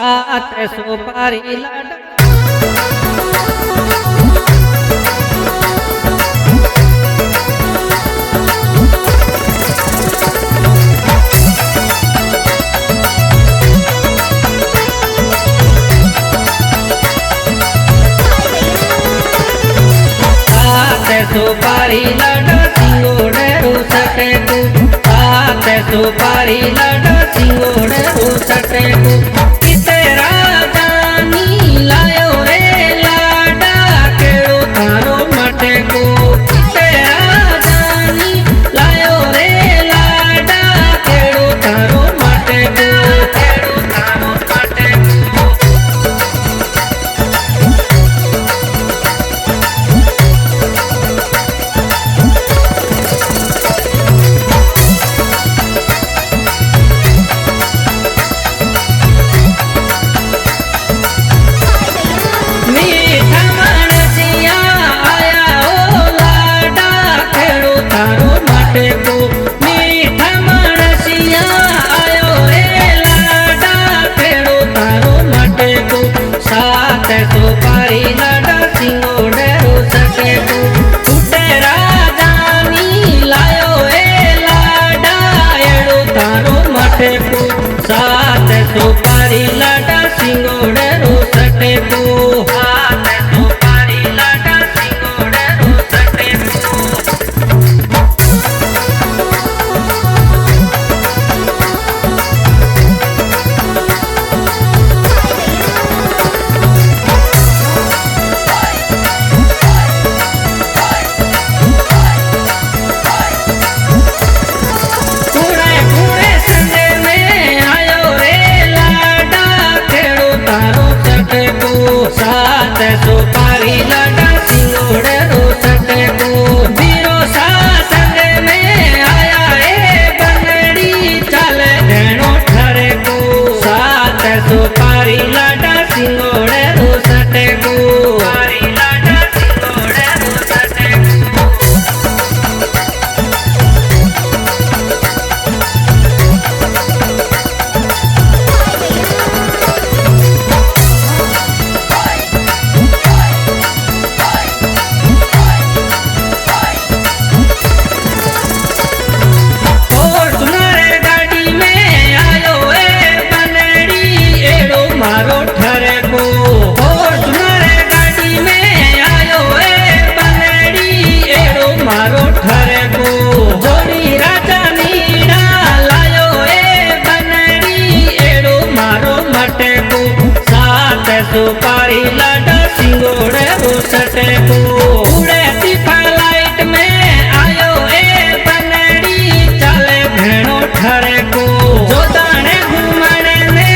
सात सुपारी लाडा सुपारी लाडा सिंगोड़े रूसटे को सात सुपारी लाडा सिंगोड़े रूसटे को किते राजानी लायो रे लाडा केड़ो थारो मटे को किते राजानी लायो रे लाडा केड़ो थारो मटे को केड़ो थारो मटे को सुपारी लाडा सिंगोड़े रूसटे को फूटे राजानी लायो ए लाडा एड़ो तारो मटे को सात सुपारी लाडा सिंगोड़े रूसटे को सात सुपारी लाडा सिंगोड़े रूसटे को सात सुपारी लाडा सिंगोड़े रूसटे को बीरो सासंग में आया ए बनड़ी चल धेणो ठरे को सात सुपारी लाडा सिंगोड़े रूसटे को सुपारी लाडा सिंगोड़े रूसटे को मारो ठरे को और तुम्हारे गाड़ी में आयो ए बनड़ी एड़ो मारो ठरे को जोड़ी राजा नीड़ा लायो ए बनड़ी एड़ो मारो मटे को सात सुपारी लाडा सिंगोड़े रूसटे को उड़े तीफा लाइट में आयो ए बनड़ी चले भेणो ठरे को जोदाने घूमने में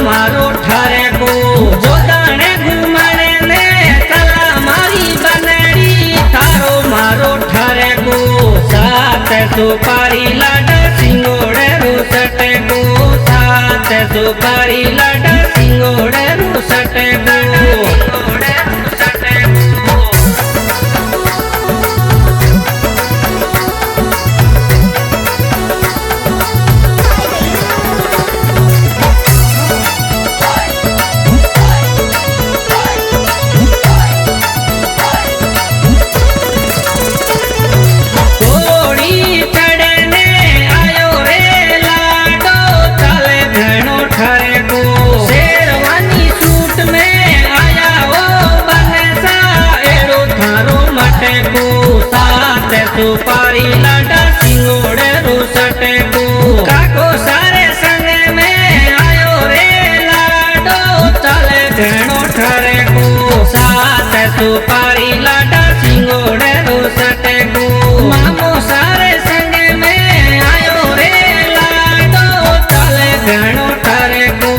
मारो ठरे को जोदाने घूमने में चला मारी बनड़ी थारो मारो ठरे को सात सुपारी लाडा सिंगोड़े रूसटे को सात सुपारी लाडा सिंगोड़े रूसटे को सुपारी लाडा सिंगोड़े रूसटे को काको सारे संग में आयो रे लाडो चले धेणो ठरे को सात सुपारी लाडा सिंगोड़े रूसटे को मामो सारे संग में आयो रे लाडो चले धेणो ठरे को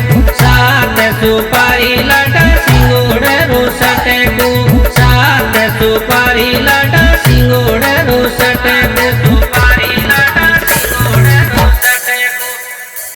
सात सुपारी लाडा सिंगोड़े रूसटे को सात सुपारी लाडा सिंगोड़े रूसटे